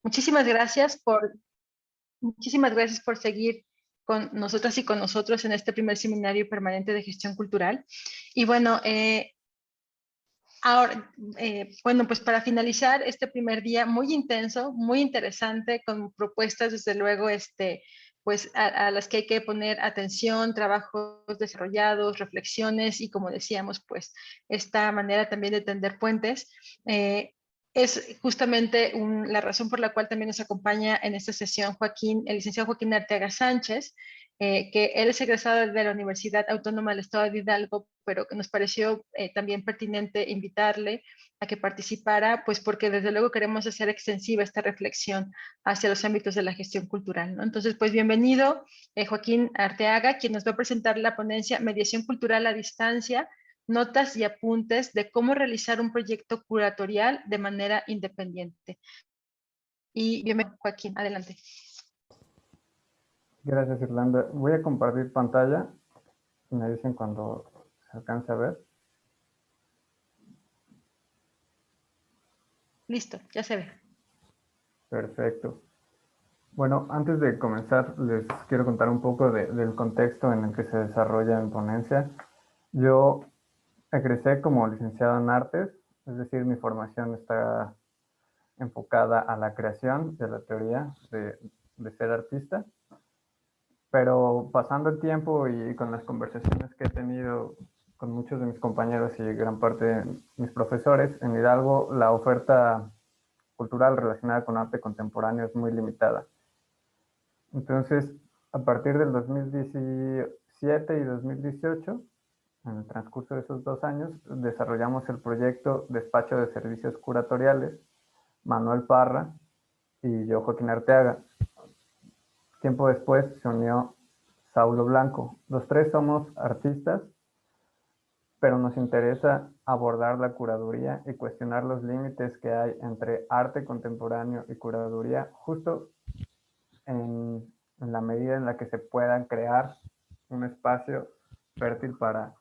Muchísimas gracias muchísimas gracias por seguir con nosotras y con nosotros en este primer seminario permanente de gestión cultural. Y bueno, ahora, bueno, pues para finalizar este primer día muy intenso, muy interesante, con propuestas desde luego, pues a las que hay que poner atención, trabajos desarrollados, reflexiones y como decíamos, pues esta manera también de tender puentes. Es justamente la razón por la cual también nos acompaña en esta sesión el licenciado Joaquín Arteaga Sánchez, que él es egresado de la Universidad Autónoma del Estado de Hidalgo, pero que nos pareció también pertinente invitarle a que participara, pues porque desde luego queremos hacer extensiva esta reflexión hacia los ámbitos de la gestión cultural, ¿no? Entonces, pues bienvenido, Joaquín Arteaga, quien nos va a presentar la ponencia Mediación Cultural a Distancia, notas y apuntes de cómo realizar un proyecto curatorial de manera independiente. Y bienvenido, Joaquín, adelante. Gracias, Irlanda. Voy a compartir pantalla. Me dicen cuando se alcance a ver. Listo, ya se ve. Perfecto. Bueno, antes de comenzar, les quiero contar un poco del contexto en el que se desarrolla en ponencia. Yo egresé como licenciado en artes, es decir, mi formación está enfocada a la creación de la teoría de ser artista. Pero pasando el tiempo y con las conversaciones que he tenido con muchos de mis compañeros y gran parte de mis profesores, en Hidalgo la oferta cultural relacionada con arte contemporáneo es muy limitada. Entonces, a partir del 2017 y 2018, en el transcurso de esos 2 años, desarrollamos el proyecto Despacho de Servicios Curatoriales, Manuel Parra y yo, Joaquín Arteaga. Tiempo después se unió Saulo Blanco. Los tres somos artistas, pero nos interesa abordar la curaduría y cuestionar los límites que hay entre arte contemporáneo y curaduría, justo en la medida en la que se puedan crear un espacio fértil para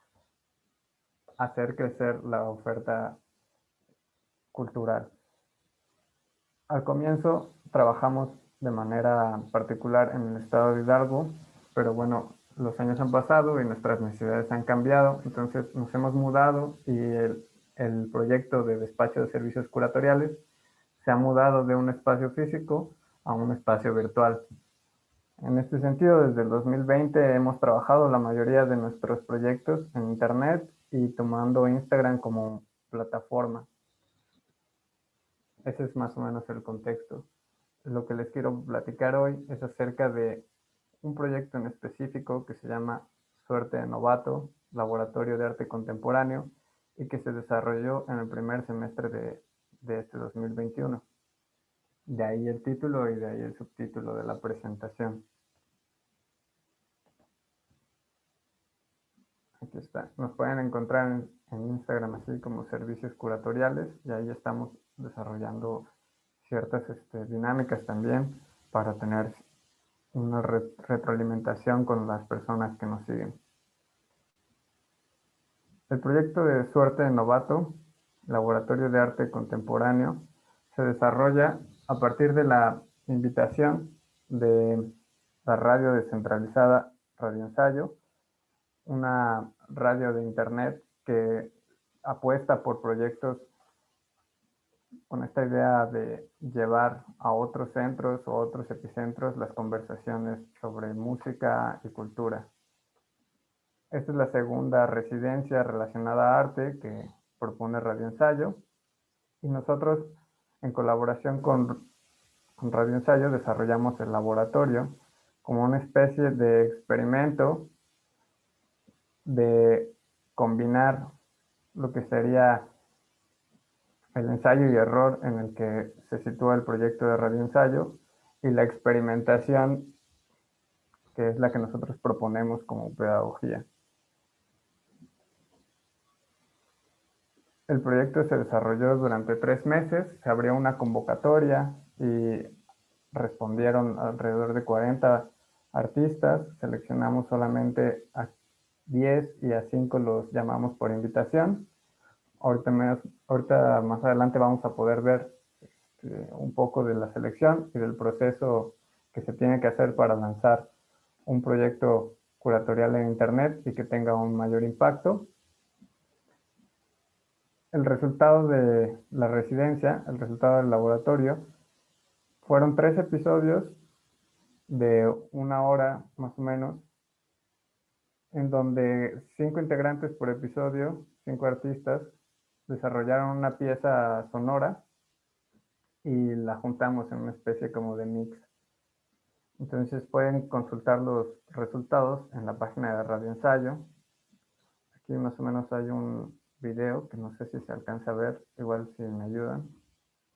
hacer crecer la oferta cultural. Al comienzo trabajamos de manera particular en el estado de Hidalgo, pero bueno, los años han pasado y nuestras necesidades han cambiado, entonces nos hemos mudado y el proyecto de despacho de servicios curatoriales se ha mudado de un espacio físico a un espacio virtual. En este sentido, desde el 2020 hemos trabajado la mayoría de nuestros proyectos en Internet y tomando Instagram como plataforma. Ese es más o menos el contexto. Lo que les quiero platicar hoy es acerca de un proyecto en específico que se llama Suerte de Novato, Laboratorio de Arte Contemporáneo, y que se desarrolló en el primer semestre de este 2021. De ahí el título y de ahí el subtítulo de la presentación. Aquí está. Nos pueden encontrar en Instagram así como Servicios Curatoriales y ahí estamos desarrollando ciertas dinámicas también para tener una retroalimentación con las personas que nos siguen. El proyecto de Suerte de Novato, Laboratorio de Arte Contemporáneo, se desarrolla a partir de la invitación de la radio descentralizada Radio Ensayo, una radio de internet que apuesta por proyectos con esta idea de llevar a otros centros o otros epicentros las conversaciones sobre música y cultura. Esta es la segunda residencia relacionada a arte que propone Radio Ensayo y nosotros, en colaboración con Radio Ensayo, desarrollamos el laboratorio como una especie de experimento de combinar lo que sería el ensayo y error en el que se sitúa el proyecto de Radio Ensayo y la experimentación que es la que nosotros proponemos como pedagogía. El proyecto se desarrolló durante 3 meses, se abrió una convocatoria y respondieron alrededor de 40 artistas, seleccionamos solamente a 10 y a 5 los llamamos por invitación. Ahorita más adelante vamos a poder ver un poco de la selección y del proceso que se tiene que hacer para lanzar un proyecto curatorial en Internet y que tenga un mayor impacto. El resultado de la residencia, el resultado del laboratorio, fueron 3 episodios de 1 hora más o menos, en donde 5 integrantes por episodio, 5 artistas, desarrollaron una pieza sonora y la juntamos en una especie como de mix. Entonces pueden consultar los resultados en la página de Radio Ensayo. Aquí más o menos hay un video que no sé si se alcanza a ver, igual si me ayudan.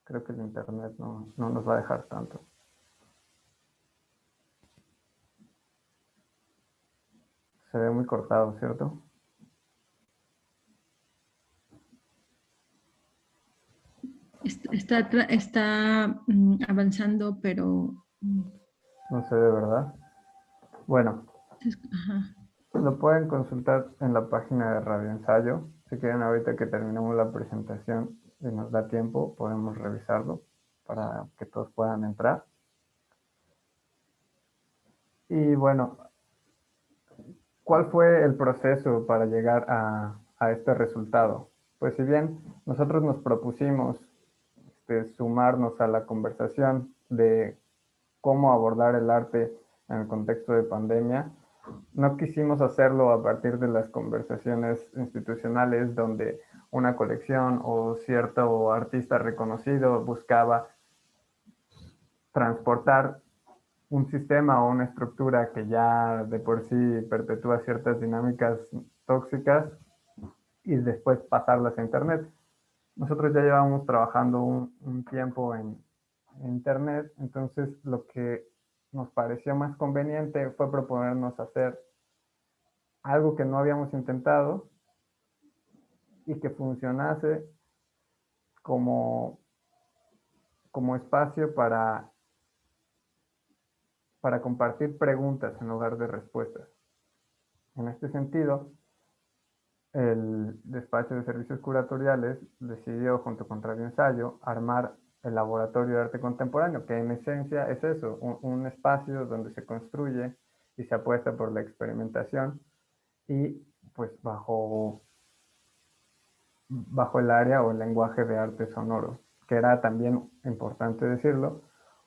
Creo que el internet no nos va a dejar tanto. Se ve muy cortado, ¿cierto? Está avanzando, pero... No se ve, ¿verdad? Bueno, Ajá. lo pueden consultar en la página de Radio Ensayo. Si quieren, ahorita que terminemos la presentación y nos da tiempo, podemos revisarlo para que todos puedan entrar. Y bueno, ¿cuál fue el proceso para llegar a este resultado? Pues si bien nosotros nos propusimos sumarnos a la conversación de cómo abordar el arte en el contexto de pandemia, no quisimos hacerlo a partir de las conversaciones institucionales donde una colección o cierto artista reconocido buscaba transportar un sistema o una estructura que ya de por sí perpetúa ciertas dinámicas tóxicas y después pasarlas a Internet. Nosotros ya llevamos trabajando un tiempo en Internet, entonces lo que nos pareció más conveniente fue proponernos hacer algo que no habíamos intentado y que funcionase como, como espacio para compartir preguntas en lugar de respuestas. En este sentido, el despacho de servicios curatoriales decidió, junto con Radio Ensayo, armar el Laboratorio de Arte Contemporáneo, que en esencia es eso, un espacio donde se construye y se apuesta por la experimentación y pues bajo el área o el lenguaje de arte sonoro, que era también importante decirlo,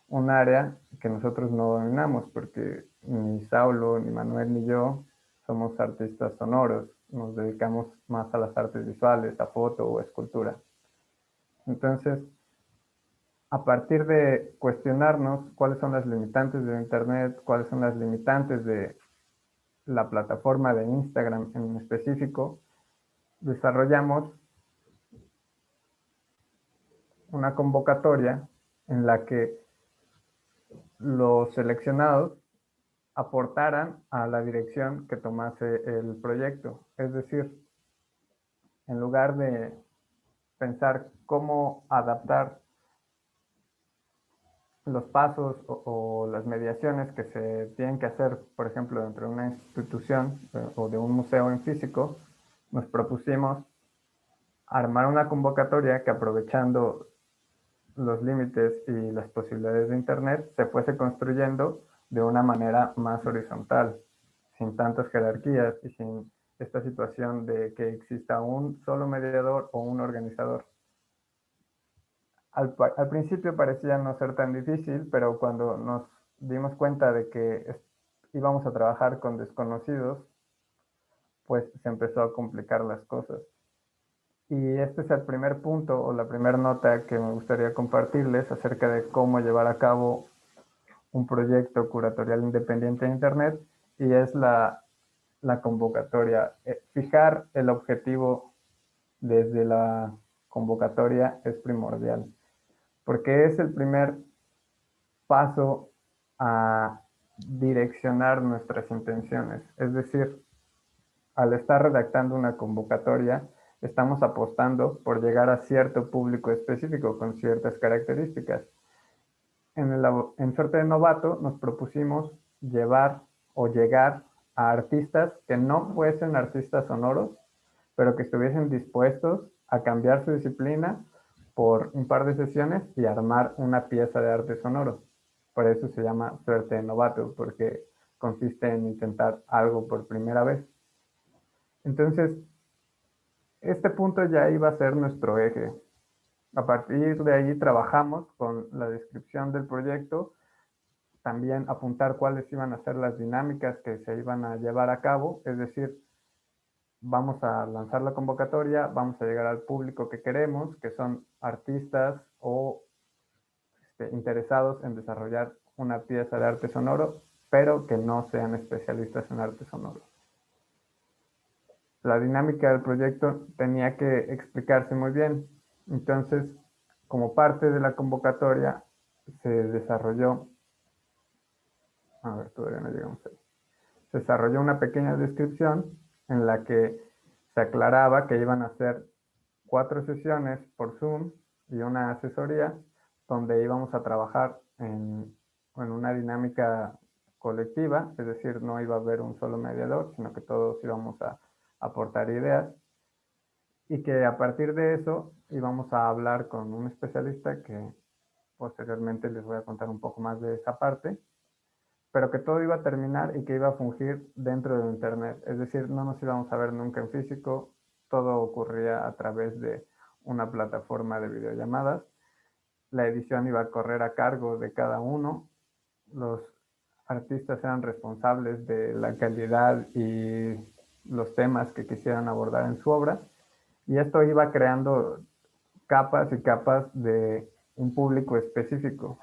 un área que nosotros no dominamos, porque ni Saulo, ni Manuel, ni yo somos artistas sonoros, nos dedicamos más a las artes visuales, a foto o escultura. Entonces, a partir de cuestionarnos cuáles son las limitantes de Internet, cuáles son las limitantes de la plataforma de Instagram en específico, desarrollamos una convocatoria en la que los seleccionados aportaran a la dirección que tomase el proyecto. Es decir, en lugar de pensar cómo adaptar los pasos o las mediaciones que se tienen que hacer, por ejemplo, dentro de una institución o de un museo en físico, nos propusimos armar una convocatoria que, aprovechando los límites y las posibilidades de Internet, se fuese construyendo de una manera más horizontal, sin tantas jerarquías y sin esta situación de que exista un solo mediador o un organizador. Al principio parecía no ser tan difícil, pero cuando nos dimos cuenta de que íbamos a trabajar con desconocidos, pues se empezó a complicar las cosas. Y este es el primer punto o la primera nota que me gustaría compartirles acerca de cómo llevar a cabo un proyecto curatorial independiente en Internet, y es la convocatoria. Fijar el objetivo desde la convocatoria es primordial, porque es el primer paso a direccionar nuestras intenciones. Es decir, al estar redactando una convocatoria, estamos apostando por llegar a cierto público específico con ciertas características. En Suerte de Novato nos propusimos llevar o llegar a artistas que no fuesen artistas sonoros, pero que estuviesen dispuestos a cambiar su disciplina por un par de sesiones y armar una pieza de arte sonoro. Por eso se llama suerte de novato, porque consiste en intentar algo por primera vez. Entonces, este punto ya iba a ser nuestro eje. A partir de ahí trabajamos con la descripción del proyecto, también apuntar cuáles iban a ser las dinámicas que se iban a llevar a cabo, es decir, vamos a lanzar la convocatoria, vamos a llegar al público que queremos, que son artistas o interesados en desarrollar una pieza de arte sonoro, pero que no sean especialistas en arte sonoro. La dinámica del proyecto tenía que explicarse muy bien. Entonces, como parte de la convocatoria, se desarrolló, a ver, todavía no llegamos ahí, se desarrolló una pequeña descripción en la que se aclaraba que iban a ser 4 sesiones por Zoom y una asesoría donde íbamos a trabajar en una dinámica colectiva, es decir, no iba a haber un solo mediador, sino que todos íbamos a aportar ideas y que a partir de eso íbamos a hablar con un especialista que posteriormente les voy a contar un poco más de esa parte, pero que todo iba a terminar y que iba a fungir dentro de Internet, es decir, no nos íbamos a ver nunca en físico, todo ocurría a través de una plataforma de videollamadas, la edición iba a correr a cargo de cada uno, los artistas eran responsables de la calidad y los temas que quisieran abordar en su obra, y esto iba creando capas y capas de un público específico.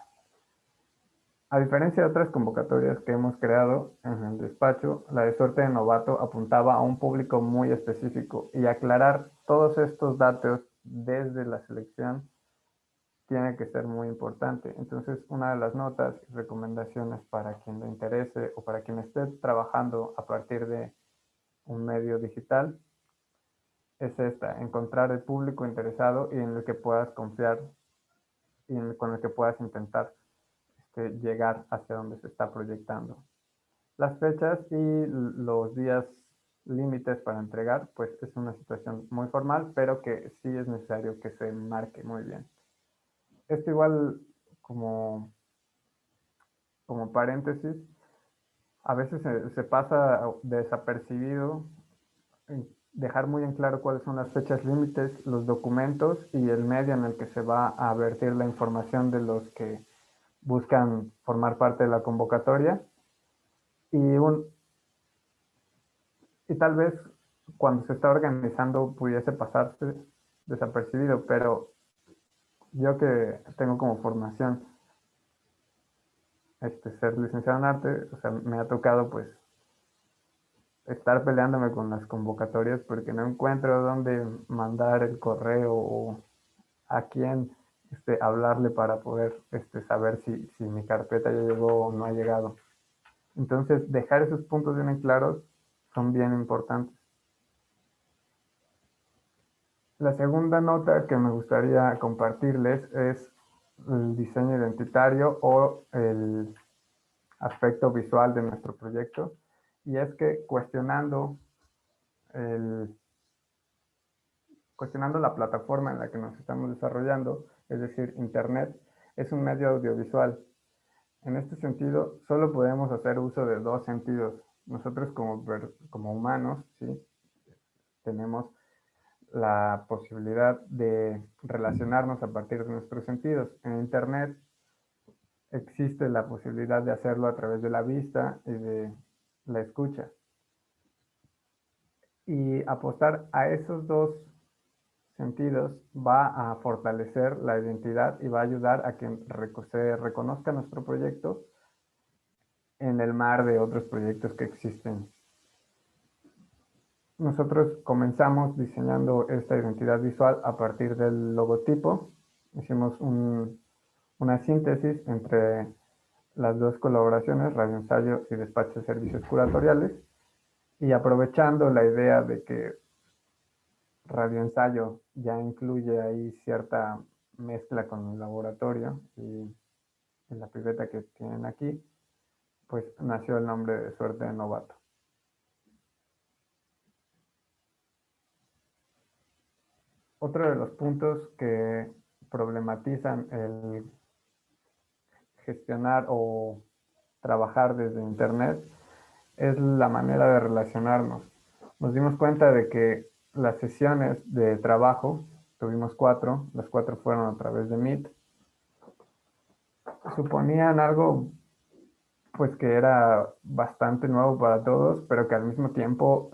A diferencia de otras convocatorias que hemos creado en el despacho, la de suerte de novato apuntaba a un público muy específico y aclarar todos estos datos desde la selección tiene que ser muy importante. Entonces, una de las notas y recomendaciones para quien le interese o para quien esté trabajando a partir de un medio digital es esta, encontrar el público interesado y en el que puedas confiar y con el que puedas intentar llegar hacia donde se está proyectando. Las fechas y los días límites para entregar, pues es una situación muy formal, pero que sí es necesario que se marque muy bien. Esto igual como paréntesis, a veces se pasa desapercibido dejar muy en claro cuáles son las fechas límites, los documentos y el medio en el que se va a vertir la información de los que buscan formar parte de la convocatoria. Y tal vez cuando se está organizando pudiese pasarse desapercibido, pero yo que tengo como formación ser licenciado en arte, o sea, me ha tocado pues estar peleándome con las convocatorias porque no encuentro dónde mandar el correo o a quién hablarle para poder saber si mi carpeta ya llegó o no ha llegado. Entonces, dejar esos puntos bien claros son bien importantes. La segunda nota que me gustaría compartirles es el diseño identitario o el aspecto visual de nuestro proyecto. Y es que cuestionando la plataforma en la que nos estamos desarrollando, es decir, Internet, es un medio audiovisual. En este sentido, solo podemos hacer uso de 2 sentidos. Nosotros como humanos, ¿sí? Tenemos la posibilidad de relacionarnos a partir de nuestros sentidos. En Internet existe la posibilidad de hacerlo a través de la vista y de la escucha. Y apostar a esos 2 sentidos va a fortalecer la identidad y va a ayudar a que se reconozca nuestro proyecto en el mar de otros proyectos que existen. Nosotros comenzamos diseñando esta identidad visual a partir del logotipo. Hicimos una síntesis entre las 2 colaboraciones, Radio Ensayo y Despacho de Servicios Curatoriales, y aprovechando la idea de que Radio Ensayo ya incluye ahí cierta mezcla con el laboratorio y en la pipeta que tienen aquí, pues nació el nombre de Suerte de Novato. Otro de los puntos que problematizan el gestionar o trabajar desde Internet es la manera de relacionarnos. Nos dimos cuenta de que las sesiones de trabajo, tuvimos 4, las 4 fueron a través de Meet, suponían algo pues que era bastante nuevo para todos, pero que al mismo tiempo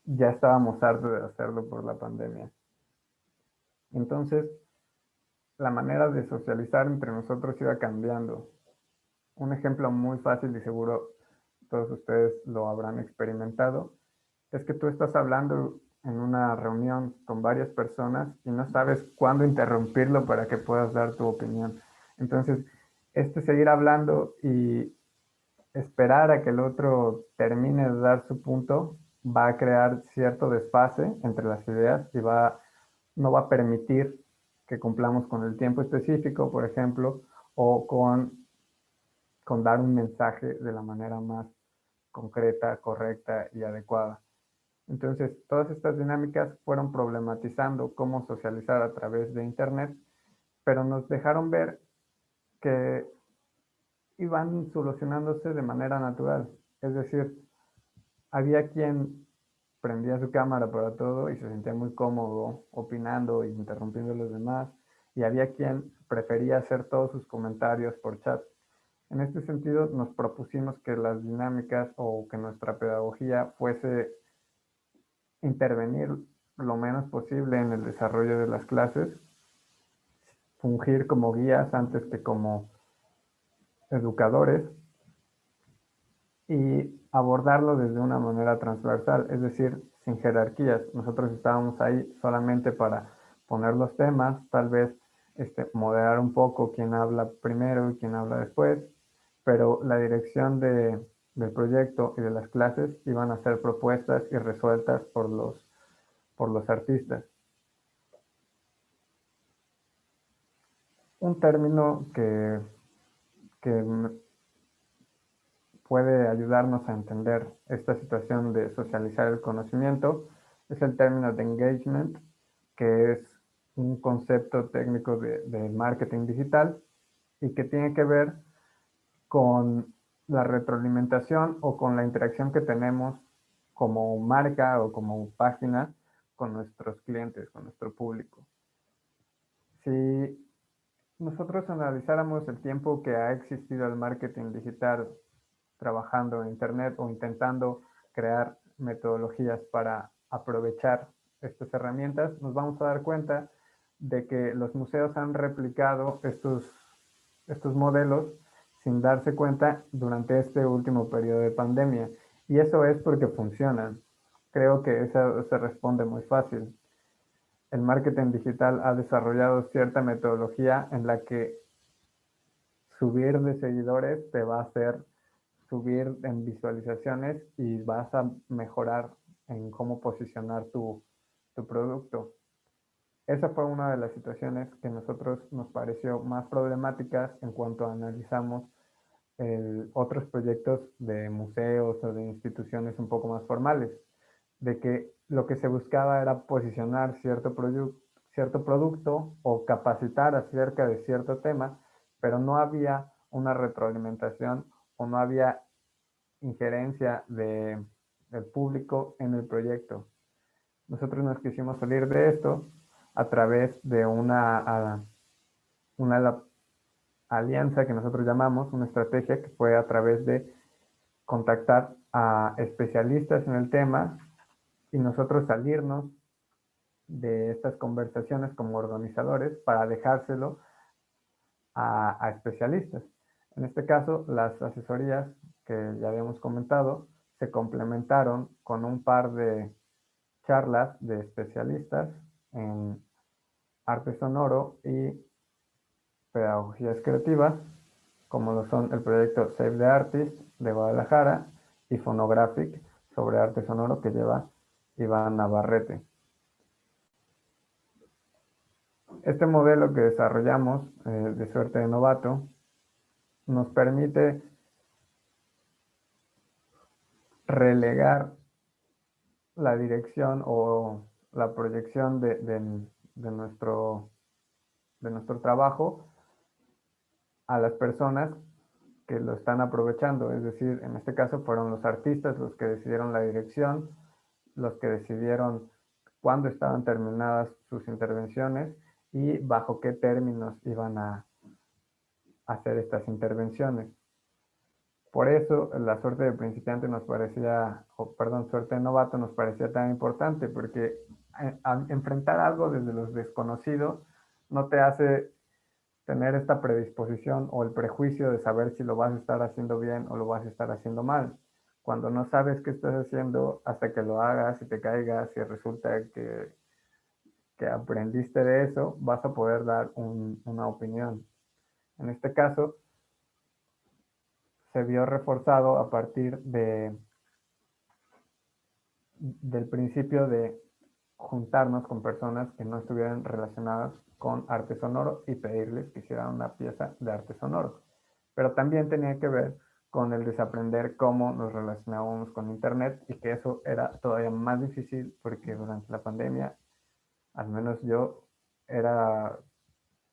ya estábamos hartos de hacerlo por la pandemia. Entonces, la manera de socializar entre nosotros iba cambiando. Un ejemplo muy fácil y seguro todos ustedes lo habrán experimentado, es que tú estás hablando en una reunión con varias personas y no sabes cuándo interrumpirlo para que puedas dar tu opinión. Entonces, seguir hablando y esperar a que el otro termine de dar su punto va a crear cierto desfase entre las ideas y no va a permitir que cumplamos con el tiempo específico, por ejemplo, o con dar un mensaje de la manera más concreta, correcta y adecuada. Entonces, todas estas dinámicas fueron problematizando cómo socializar a través de Internet, pero nos dejaron ver que iban solucionándose de manera natural. Es decir, había quien prendía su cámara para todo y se sentía muy cómodo opinando e interrumpiendo a los demás, y había quien prefería hacer todos sus comentarios por chat. En este sentido, nos propusimos que las dinámicas o que nuestra pedagogía fuese intervenir lo menos posible en el desarrollo de las clases, fungir como guías antes que como educadores y abordarlo desde una manera transversal, es decir, sin jerarquías. Nosotros estábamos ahí solamente para poner los temas, tal vez moderar un poco quién habla primero y quién habla después, pero la dirección del proyecto y de las clases iban a ser propuestas y resueltas por los artistas. Un término que puede ayudarnos a entender esta situación de socializar el conocimiento es el término de engagement, que es un concepto técnico de marketing digital y que tiene que ver con la retroalimentación o con la interacción que tenemos como marca o como página con nuestros clientes, con nuestro público. Si nosotros analizáramos el tiempo que ha existido el marketing digital trabajando en Internet o intentando crear metodologías para aprovechar estas herramientas, nos vamos a dar cuenta de que los museos han replicado estos modelos sin darse cuenta durante este último periodo de pandemia. Y eso es porque funcionan. Creo que eso se responde muy fácil. El marketing digital ha desarrollado cierta metodología en la que subir de seguidores te va a hacer subir en visualizaciones y vas a mejorar en cómo posicionar tu producto. Esa fue una de las situaciones que a nosotros nos pareció más problemáticas en cuanto analizamos otros proyectos de museos o de instituciones un poco más formales, de que lo que se buscaba era posicionar cierto producto o capacitar acerca de cierto tema, pero no había una retroalimentación o no había injerencia del público en el proyecto. Nosotros nos quisimos salir de esto a través de una alianza que nosotros llamamos, una estrategia que fue a través de contactar a especialistas en el tema y nosotros salirnos de estas conversaciones como organizadores para dejárselo a especialistas. En este caso, las asesorías que ya habíamos comentado se complementaron con un par de charlas de especialistas en arte sonoro y pedagogías creativas, como lo son el proyecto Save the Artist de Guadalajara y Phonographic sobre arte sonoro que lleva Iván Navarrete. Este modelo que desarrollamos de suerte de novato nos permite relegar la dirección o la proyección de nuestro de nuestro trabajo a las personas que lo están aprovechando. Es decir, en este caso fueron los artistas los que decidieron la dirección, los que decidieron cuándo estaban terminadas sus intervenciones y bajo qué términos iban a hacer estas intervenciones. Por eso la suerte de principiante nos parecía, o perdón, suerte de novato nos parecía tan importante, porque enfrentar algo desde los desconocidos no te hace tener esta predisposición o el prejuicio de saber si lo vas a estar haciendo bien o lo vas a estar haciendo mal. Cuando no sabes qué estás haciendo hasta que lo hagas y te caigas y resulta que aprendiste de eso, vas a poder dar una opinión. En este caso, se vio reforzado a partir del principio de juntarnos con personas que no estuvieran relacionadas con arte sonoro y pedirles que hicieran una pieza de arte sonoro. Pero también tenía que ver con el desaprender cómo nos relacionábamos con Internet y que eso era todavía más difícil porque durante la pandemia, al menos yo, era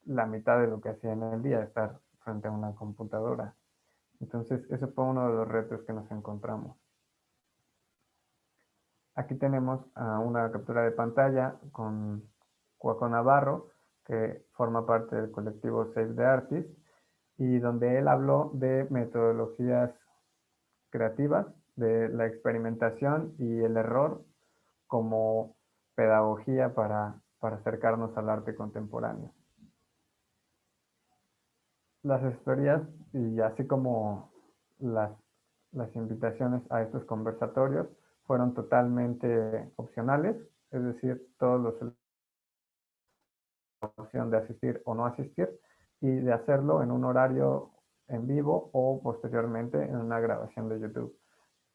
la mitad de lo que hacía en el día, estar frente a una computadora. Entonces, ese fue uno de los retos que nos encontramos. Aquí tenemos una captura de pantalla con Cuaco Navarro, que forma parte del colectivo Save the Artist, y donde él habló de metodologías creativas, de la experimentación y el error como pedagogía para acercarnos al arte contemporáneo. Las asesorías y así como las invitaciones a estos conversatorios fueron totalmente opcionales, es decir, todos los la opción de asistir o no asistir y de hacerlo en un horario en vivo o posteriormente en una grabación de YouTube,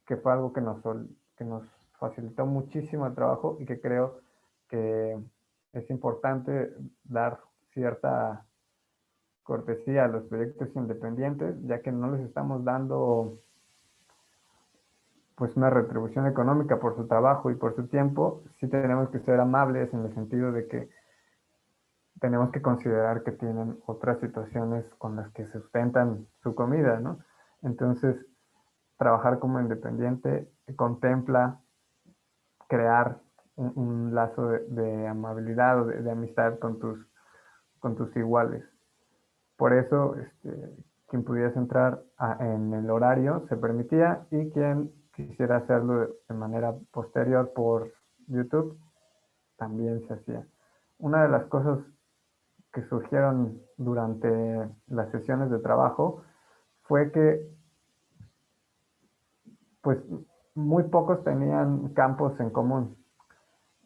que fue algo que nos facilitó muchísimo el trabajo y que creo que es importante dar cierta cortesía a los proyectos independientes, ya que no les estamos dando pues una retribución económica por su trabajo y por su tiempo. Sí tenemos que ser amables en el sentido de que tenemos que considerar que tienen otras situaciones con las que sustentan su comida, ¿no? Entonces, trabajar como independiente contempla crear un lazo de amabilidad o de amistad con tus iguales. Por eso, quien pudiese entrar en el horario se permitía y quien quisiera hacerlo de manera posterior por YouTube también se hacía. Una de las cosas que surgieron durante las sesiones de trabajo fue que pues muy pocos tenían campos en común.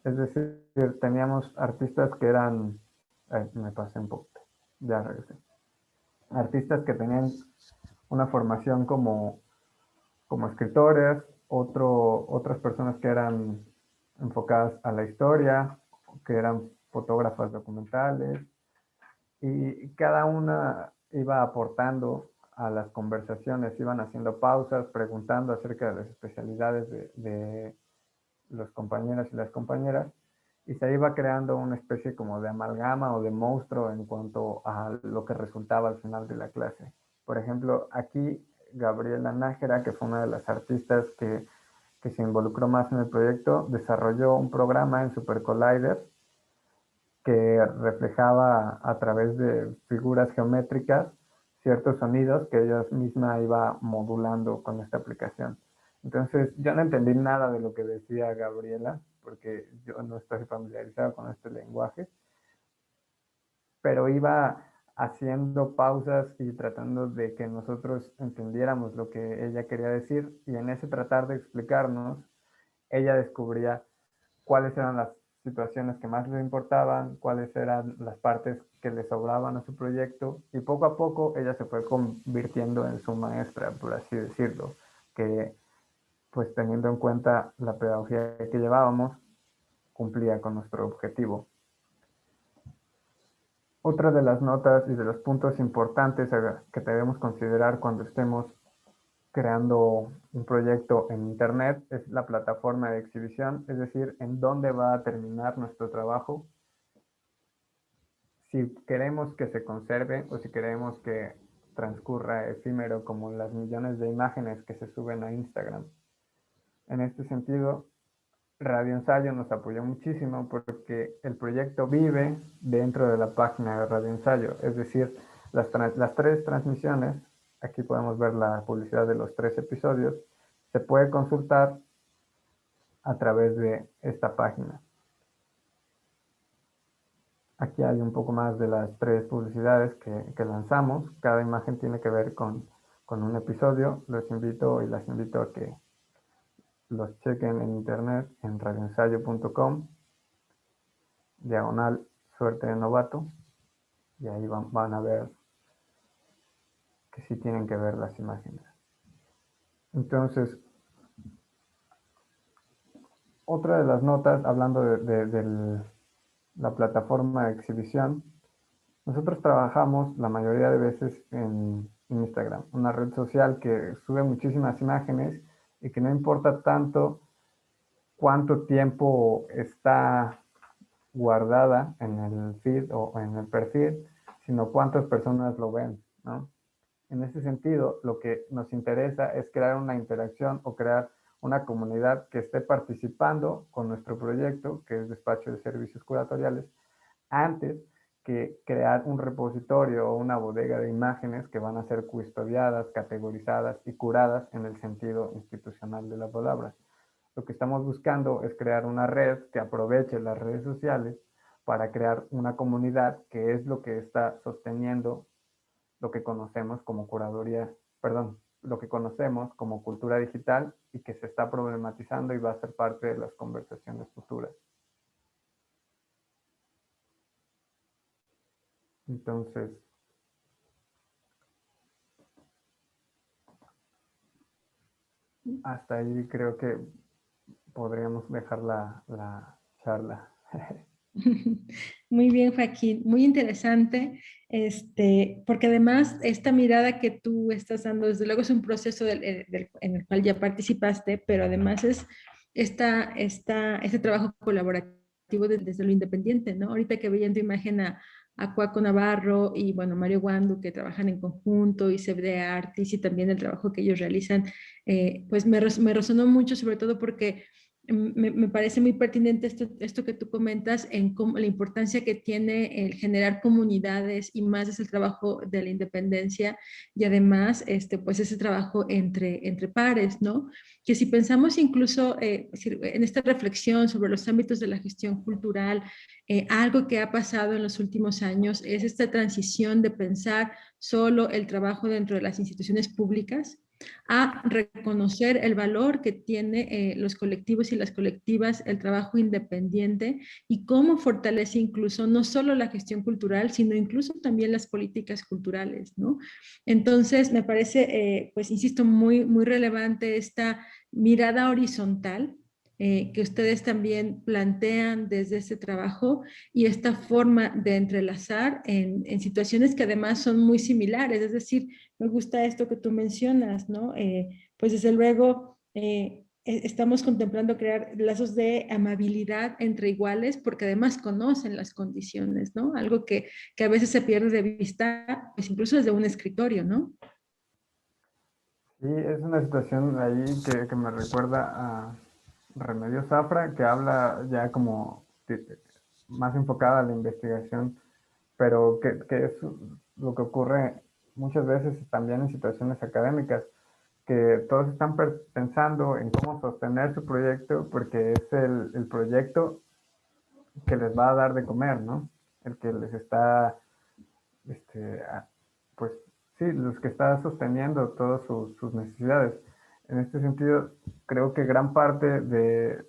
Es decir, teníamos artistas que eran, me pasé un poco, ya regresé. Artistas que tenían una formación como escritores, otras personas que eran enfocadas a la historia, que eran fotógrafas documentales, y cada una iba aportando a las conversaciones, iban haciendo pausas, preguntando acerca de las especialidades de los compañeros y las compañeras, y se iba creando una especie como de amalgama o de monstruo en cuanto a lo que resultaba al final de la clase. Por ejemplo, aquí Gabriela Nájera, que fue una de las artistas que se involucró más en el proyecto, desarrolló un programa en Super Collider que reflejaba a través de figuras geométricas ciertos sonidos que ella misma iba modulando con esta aplicación. Entonces, yo no entendí nada de lo que decía Gabriela, porque yo no estoy familiarizado con este lenguaje, pero iba haciendo pausas y tratando de que nosotros entendiéramos lo que ella quería decir, y en ese tratar de explicarnos, ella descubría cuáles eran las situaciones que más les importaban, cuáles eran las partes que le sobraban a su proyecto, y poco a poco ella se fue convirtiendo en su maestra, por así decirlo, que pues teniendo en cuenta la pedagogía que llevábamos, cumplía con nuestro objetivo. Otra de las notas y de los puntos importantes que debemos considerar cuando estemos creando un proyecto en Internet es la plataforma de exhibición, es decir, en dónde va a terminar nuestro trabajo. si queremos que se conserve o si queremos que transcurra efímero como las millones de imágenes que se suben a Instagram. En este sentido, Radio Ensayo nos apoyó muchísimo porque el proyecto vive dentro de la página de Radio Ensayo, es decir, las 3 transmisiones, aquí podemos ver la publicidad de los 3 episodios, se puede consultar a través de esta página. Aquí hay un poco más de las 3 publicidades que lanzamos. Cada imagen tiene que ver con un episodio. Los invito y las invito a que los chequen en internet en radioensayo.com, /suerte de novato, y ahí van a ver que sí tienen que ver las imágenes. Entonces, otra de las notas, hablando de la plataforma de exhibición, nosotros trabajamos la mayoría de veces en Instagram, una red social que sube muchísimas imágenes y que no importa tanto cuánto tiempo está guardada en el feed o en el perfil, sino cuántas personas lo ven, ¿no? En ese sentido, lo que nos interesa es crear una interacción o crear una comunidad que esté participando con nuestro proyecto, que es Despacho de Servicios Curatoriales, antes que crear un repositorio o una bodega de imágenes que van a ser custodiadas, categorizadas y curadas en el sentido institucional de la palabra. Lo que estamos buscando es crear una red que aproveche las redes sociales para crear una comunidad, que es lo que está sosteniendo lo que conocemos como lo que conocemos como cultura digital y que se está problematizando y va a ser parte de las conversaciones futuras. Entonces, hasta ahí creo que podríamos dejar la charla. Muy bien, Joaquín, muy interesante, porque además esta mirada que tú estás dando, desde luego es un proceso en el cual ya participaste, pero además es este trabajo colaborativo desde lo independiente, ¿no? Ahorita que veía en tu imagen a Cuaco Navarro y, bueno, Mario Guandu, que trabajan en conjunto, y Sebde Artis, y también el trabajo que ellos realizan, pues me resonó mucho, sobre todo porque me parece muy pertinente esto que tú comentas en cómo, la importancia que tiene el generar comunidades, y más es el trabajo de la independencia, y además pues ese trabajo entre pares, ¿no? Que si pensamos incluso en esta reflexión sobre los ámbitos de la gestión cultural, algo que ha pasado en los últimos años es esta transición de pensar solo el trabajo dentro de las instituciones públicas a reconocer el valor que tiene los colectivos y las colectivas, el trabajo independiente, y cómo fortalece incluso no solo la gestión cultural, sino incluso también las políticas culturales, ¿no? Entonces, me parece, pues insisto, muy relevante esta mirada horizontal que ustedes también plantean desde ese trabajo, y esta forma de entrelazar en situaciones que además son muy similares. Es decir, me gusta esto que tú mencionas, ¿no? Pues desde luego estamos contemplando crear lazos de amabilidad entre iguales, porque además conocen las condiciones, ¿no? Algo que a veces se pierde de vista, pues incluso desde un escritorio, ¿no? Sí, es una situación ahí que me recuerda a Remedios Zafra, que habla ya como más enfocada a la investigación, pero que es lo que ocurre muchas veces también en situaciones académicas, que todos están pensando en cómo sostener su proyecto porque es el proyecto que les va a dar de comer, ¿no? El que les está, pues sí, los que está sosteniendo todas sus necesidades. En este sentido, creo que gran parte de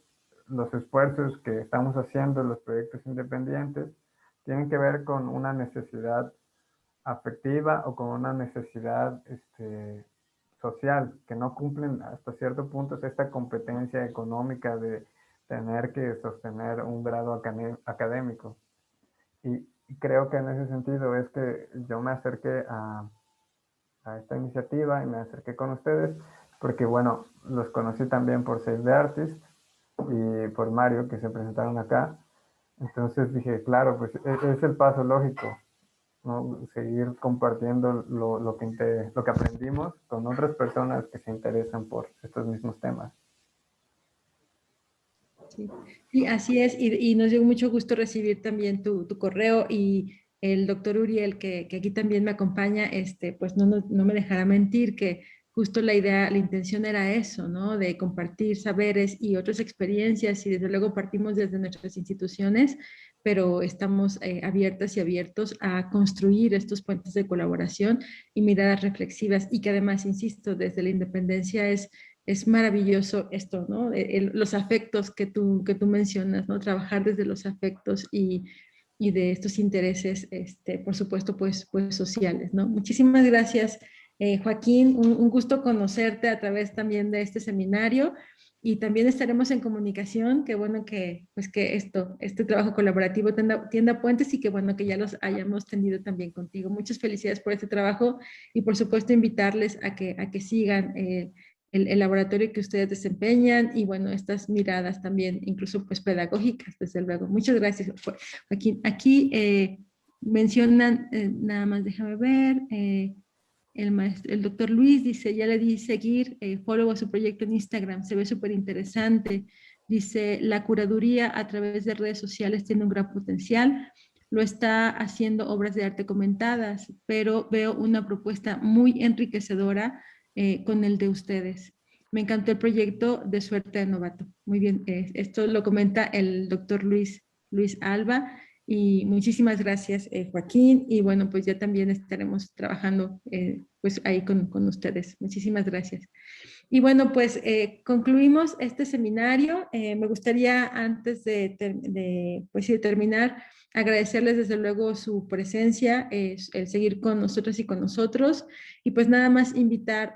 los esfuerzos que estamos haciendo en los proyectos independientes tienen que ver con una necesidad afectiva o con una necesidad social, que no cumplen hasta cierto punto esta competencia económica de tener que sostener un grado académico. Y creo que en ese sentido es que yo me acerqué a esta iniciativa y me acerqué con ustedes, porque bueno, los conocí también por Save the Artist y por Mario, que se presentaron acá, Entonces dije, claro, pues es el paso lógico, ¿no? Seguir compartiendo lo que aprendimos con otras personas que se interesan por estos mismos temas. Sí, sí, así es, y nos dio mucho gusto recibir también tu correo, y el doctor Uriel, que aquí también me acompaña, pues no me dejará mentir que justo la idea, la intención era eso, ¿no? De compartir saberes y otras experiencias, y desde luego partimos desde nuestras instituciones, pero estamos abiertas y abiertos a construir estos puentes de colaboración y miradas reflexivas, y que además, insisto, desde la independencia es maravilloso esto, ¿no? Los afectos que tú mencionas, ¿no? Trabajar desde los afectos y de estos intereses, por supuesto, pues sociales, ¿no? Muchísimas gracias, Joaquín. Un gusto conocerte a través también de este seminario, y también estaremos en comunicación. Qué bueno que, pues que este trabajo colaborativo tienda puentes, y qué bueno que ya los hayamos tendido también contigo. Muchas felicidades por este trabajo, y por supuesto invitarles a que sigan el laboratorio que ustedes desempeñan, y bueno, estas miradas también, incluso pues pedagógicas, desde luego. Muchas gracias, Joaquín. Aquí mencionan, nada más déjame ver, el doctor Luis dice, ya le di seguir, follow a su proyecto en Instagram, se ve súper interesante. Dice, la curaduría a través de redes sociales tiene un gran potencial, lo está haciendo obras de arte comentadas, pero veo una propuesta muy enriquecedora con el de ustedes. Me encantó el proyecto de Suerte de Novato. Muy bien, esto lo comenta el doctor Luis Alba, y muchísimas gracias, Joaquín, y bueno, pues ya también estaremos trabajando pues ahí con ustedes. Muchísimas gracias. Y bueno, pues concluimos este seminario. Me gustaría, antes pues, de terminar, agradecerles desde luego su presencia, el seguir con nosotros y con nosotros, y pues nada más invitar,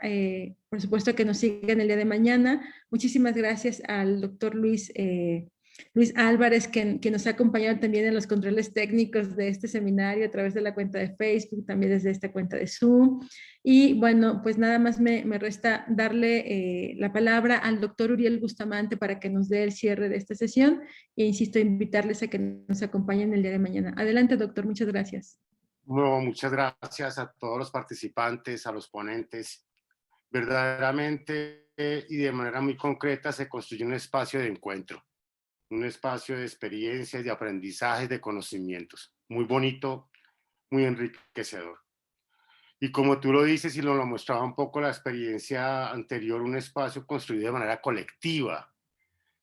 por supuesto, a que nos sigan el día de mañana. Muchísimas gracias al doctor Luis Álvarez, que nos ha acompañado también en los controles técnicos de este seminario a través de la cuenta de Facebook, también desde esta cuenta de Zoom. Y bueno, pues nada más me resta darle la palabra al doctor Uriel Bustamante para que nos dé el cierre de esta sesión, e insisto, invitarles a que nos acompañen el día de mañana. Adelante, doctor, muchas gracias. No, muchas gracias a todos los participantes, a los ponentes. Verdaderamente y de manera muy concreta se construye un espacio de encuentro, un espacio de experiencias, de aprendizajes, de conocimientos. Muy bonito, muy enriquecedor. Y como tú lo dices y lo mostraba un poco la experiencia anterior, un espacio construido de manera colectiva.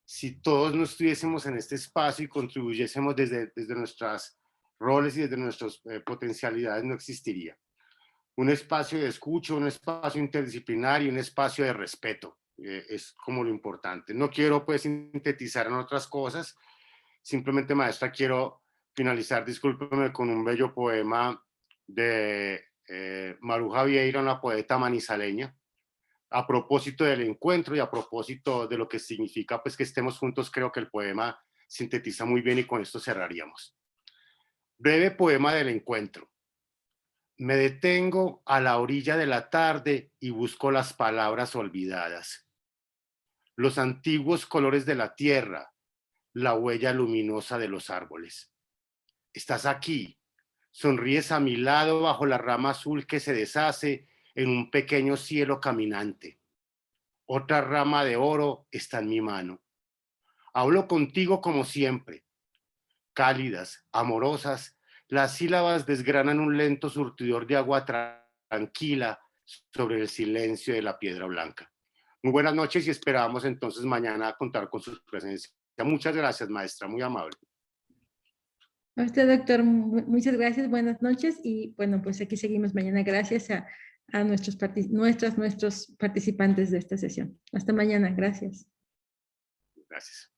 Si todos no estuviésemos en este espacio y contribuyésemos desde nuestros roles y desde nuestras potencialidades, no existiría. Un espacio de escucha, un espacio interdisciplinario, un espacio de respeto. Es como lo importante. No quiero pues sintetizar en otras cosas. Simplemente, maestra, quiero finalizar, discúlpeme, con un bello poema de Maruja Vieira, una poeta manizaleña, a propósito del encuentro y a propósito de lo que significa pues que estemos juntos. Creo que el poema sintetiza muy bien, y con esto cerraríamos. Breve poema del encuentro. Me detengo a la orilla de la tarde y busco las palabras olvidadas, los antiguos colores de la tierra, la huella luminosa de los árboles. Estás aquí, sonríes a mi lado bajo la rama azul que se deshace en un pequeño cielo caminante. Otra rama de oro está en mi mano. Hablo contigo como siempre, cálidas, amorosas. Las sílabas desgranan un lento surtidor de agua tranquila sobre el silencio de la piedra blanca. Muy buenas noches, y esperamos entonces mañana contar con su presencia. Muchas gracias, maestra, muy amable. A usted, doctor, muchas gracias, buenas noches, y bueno, pues aquí seguimos mañana. Gracias a nuestros participantes de esta sesión. Hasta mañana, gracias. Gracias.